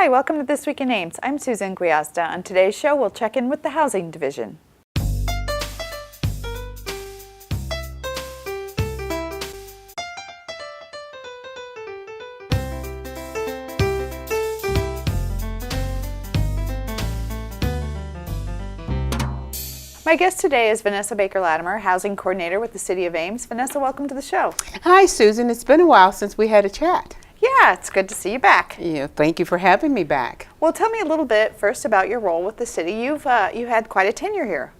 Hi, welcome to This Week in Ames. I'm Susan Guiazda. On today's show, we'll check in with the Housing Division. My guest today is Vanessa Baker-Latimer, Housing Coordinator with the City of Ames. Vanessa, welcome to the show. Hi, Susan. It's been a while since we had a chat. Yeah, it's good to see you back. Yeah, thank you for having me back. Well, tell me a little bit first about your role with the city. You had quite a tenure here.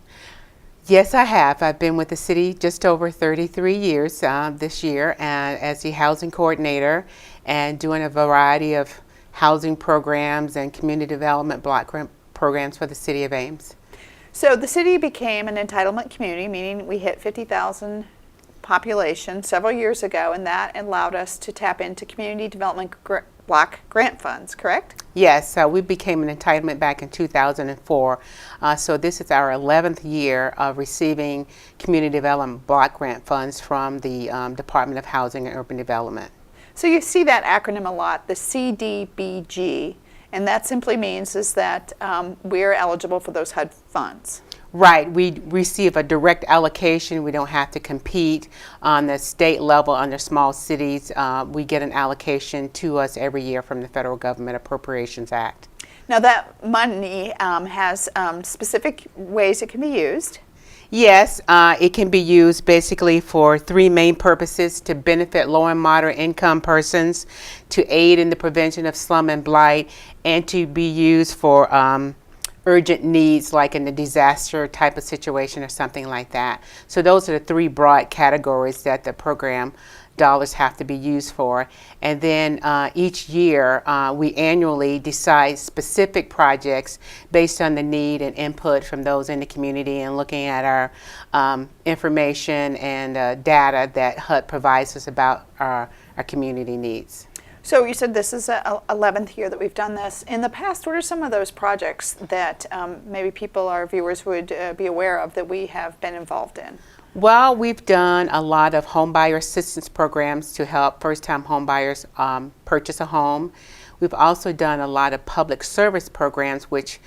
Yes, I have. I've been with the city just over 33 years this year as the housing coordinator and doing a variety of housing programs and community development block grant programs for the City of Ames. So the city became an entitlement community, meaning we hit 50,000 population several years ago, and that allowed us to tap into community development block grant funds, correct? Yes, we became an entitlement back in 2004. So this is our 11th year of receiving community development block grant funds from the Department of Housing and Urban Development. So you see that acronym a lot, the CDBG. And that simply means is that we're eligible for those HUD funds. Right. We receive a direct allocation. We don't have to compete on the state level under small cities. We get an allocation to us every year from the Federal Government Appropriations Act. Now that money has specific ways it can be used. Yes, it can be used basically for three main purposes: to benefit low and moderate income persons, to aid in the prevention of slum and blight, and to be used for urgent needs like in a disaster type of situation or something like that. So those are the three broad categories that the program dollars have to be used for. And then each year we annually decide specific projects based on the need and input from those in the community, and looking at our information and data that HUD provides us about our community needs. So you said this is the 11th year that we've done this. In the past, what are some of those projects that maybe people, our viewers, would be aware of that we have been involved in? Well, we've done a lot of homebuyer assistance programs to help first-time homebuyers purchase a home. We've also done a lot of public service programs, which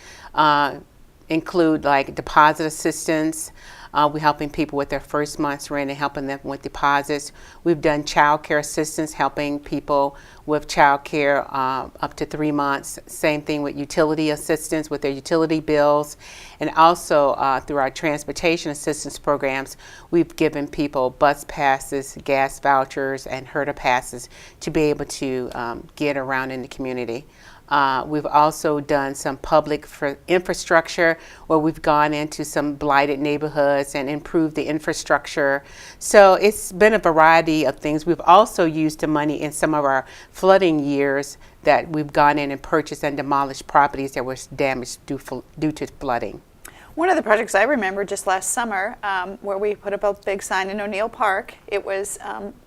include like deposit assistance. We're helping people with their first month's rent and helping them with deposits. We've done child care assistance, helping people with child care up to 3 months. Same thing with utility assistance with their utility bills. And also through our transportation assistance programs, we've given people bus passes, gas vouchers, and HERDA passes to be able to get around in the community. We've also done some public infrastructure where we've gone into some blighted neighborhoods and improved the infrastructure. So it's been a variety of things. We've also used the money in some of our flooding years that we've gone in and purchased and demolished properties that were damaged due to flooding. One of the projects I remember just last summer where we put up a big sign in O'Neill Park, it was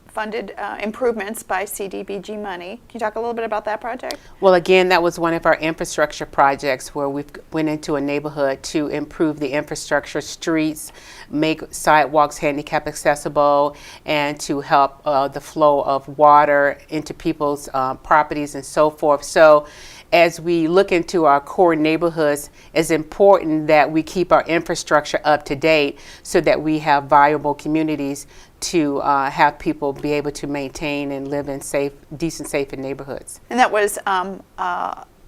funded improvements by CDBG money. Can you talk a little bit about that project? Well, again, that was one of our infrastructure projects where we went into a neighborhood to improve the infrastructure, streets, make sidewalks handicap accessible, and to help the flow of water into people's properties and so forth. So as we look into our core neighborhoods, it's important that we keep our infrastructure up to date so that we have viable communities to have people be able to maintain and live in decent, safe neighborhoods. And that was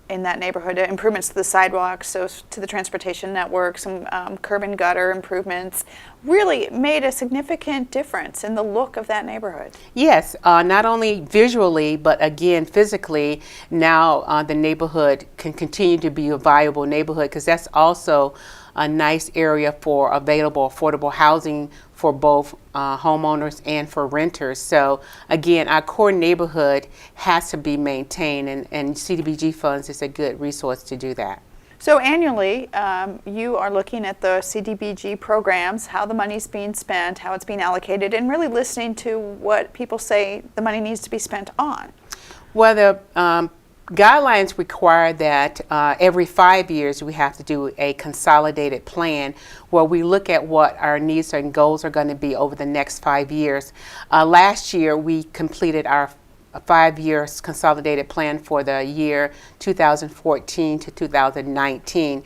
in that neighborhood, improvements to the sidewalks, so to the transportation network, some curb and gutter improvements, really made a significant difference in the look of that neighborhood. Yes, not only visually, but again physically, now the neighborhood can continue to be a viable neighborhood, because that's also a nice area for available affordable housing for both homeowners and for renters. So again, our core neighborhood has to be maintained, and CDBG funds is a good resource to do that. So annually, you are looking at the CDBG programs, how the money's being spent, how it's being allocated, and really listening to what people say the money needs to be spent on. Well, the guidelines require that every 5 years we have to do a consolidated plan where we look at what our needs and goals are going to be over the next 5 years. Last year we completed our a 5-year consolidated plan for the year 2014 to 2019.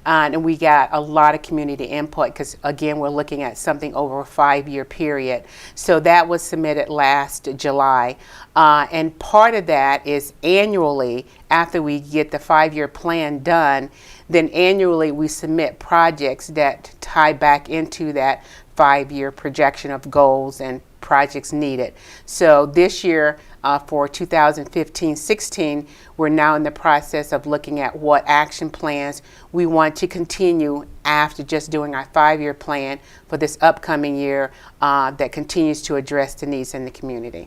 And we got a lot of community input because, again, we're looking at something over a 5-year period. So that was submitted last July. And part of that is annually, after we get the 5-year plan done, then annually we submit projects that tie back into that 5-year projection of goals and projects needed. So this year, for 2015-16, we're now in the process of looking at what action plans we want to continue after just doing our 5-year plan for this upcoming year that continues to address the needs in the community.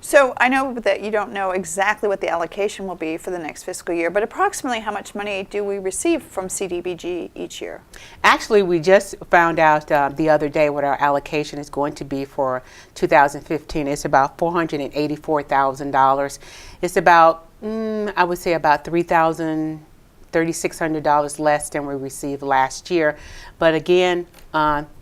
So I know that you don't know exactly what the allocation will be for the next fiscal year, but approximately how much money do we receive from CDBG each year? Actually, we just found out the other day what our allocation is going to be for 2015. It's about $484,000. It's about, I would say about $3,600 less than we received last year. But again,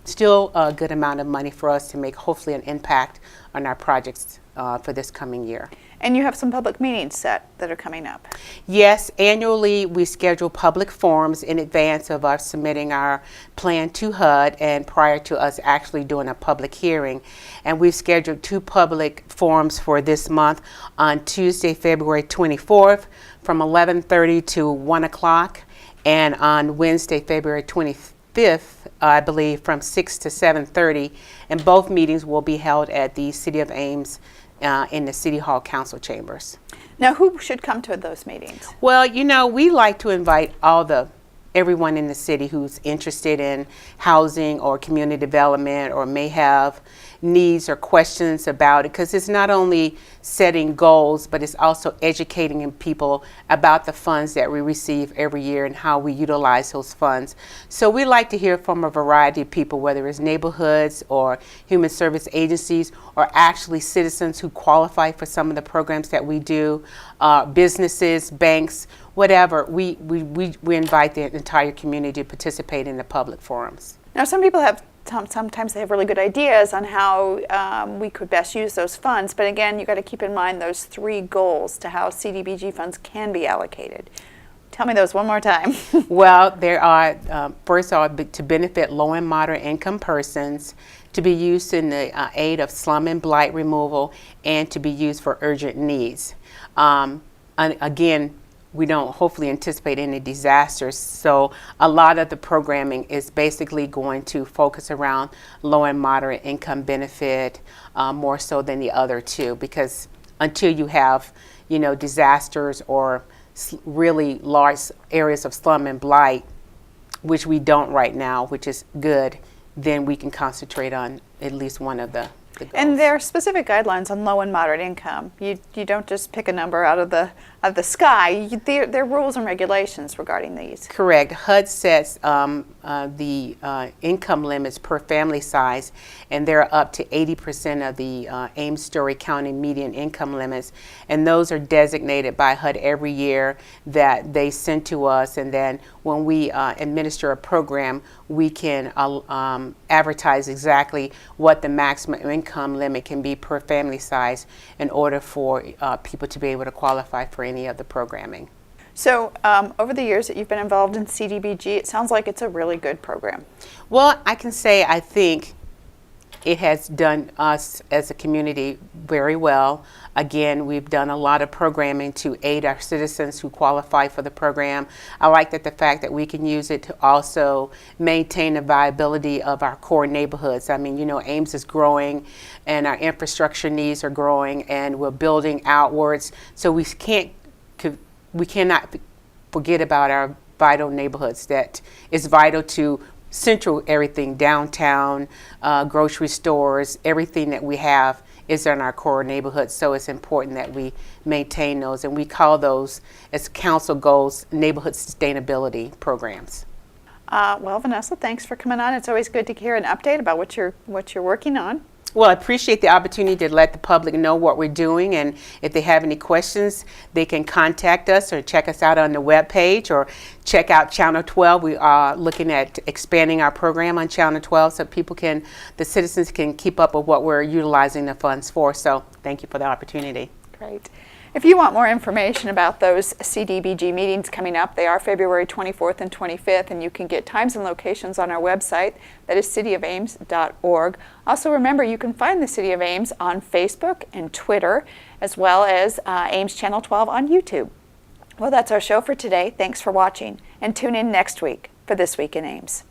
still a good amount of money for us to make hopefully an impact on our projects for this coming year. And you have some public meetings set that are coming up. Yes, annually we schedule public forums in advance of us submitting our plan to HUD and prior to us actually doing a public hearing. And we've scheduled 2 public forums for this month on Tuesday, February 24th from 11:30 to 1 o'clock, and on Wednesday, February 25th, I believe, from 6 to 7:30. And both meetings will be held at the City of Ames in the City Hall Council Chambers. Now, who should come to those meetings? Well, you know, we like to invite everyone in the city who's interested in housing or community development or may have needs or questions about it, because it's not only setting goals, but it's also educating people about the funds that we receive every year and how we utilize those funds. So we like to hear from a variety of people, whether it's neighborhoods or human service agencies or actually citizens who qualify for some of the programs that we do, businesses, banks, whatever. We invite the entire community to participate in the public forums. Now, some people have sometimes they have really good ideas on how we could best use those funds, but again, you got to keep in mind those 3 goals to how CDBG funds can be allocated. Tell me those one more time. Well, there are first are to benefit low and moderate income persons, to be used in the aid of slum and blight removal, and to be used for urgent needs. And again, we don't hopefully anticipate any disasters, so a lot of the programming is basically going to focus around low and moderate income benefit more so than the other 2, because until you have, you know, disasters or really large areas of slum and blight, which we don't right now, which is good, then we can concentrate on at least one of the goals. And there are specific guidelines on low and moderate income. You don't just pick a number out of the sky. There are rules and regulations regarding these. Correct. HUD sets the income limits per family size, and they're up to 80% of the Ames-Story County median income limits, and those are designated by HUD every year that they send to us, and then when we administer a program, we can advertise exactly what the maximum income limit can be per family size in order for people to be able to qualify for any of the programming. So over the years that you've been involved in CDBG, it sounds like it's a really good program. Well, I can say I think it has done us as a community very well. Again, we've done a lot of programming to aid our citizens who qualify for the program. I like the fact that we can use it to also maintain the viability of our core neighborhoods. I mean, you know, Ames is growing and our infrastructure needs are growing and we're building outwards. So we cannot forget about our vital neighborhoods. That is vital to central everything, downtown, grocery stores, everything that we have is in our core neighborhoods. So it's important that we maintain those, and we call those, as council goals, neighborhood sustainability programs. Well, Vanessa, thanks for coming on. It's always good to hear an update about what you're working on. Well, I appreciate the opportunity to let the public know what we're doing, and if they have any questions, they can contact us or check us out on the webpage or check out Channel 12. We are looking at expanding our program on Channel 12 so the citizens can keep up with what we're utilizing the funds for. So thank you for the opportunity. Great. If you want more information about those CDBG meetings coming up, they are February 24th and 25th, and you can get times and locations on our website. That is cityofames.org. Also remember, you can find the City of Ames on Facebook and Twitter, as well as Ames Channel 12 on YouTube. Well, that's our show for today. Thanks for watching, and tune in next week for This Week in Ames.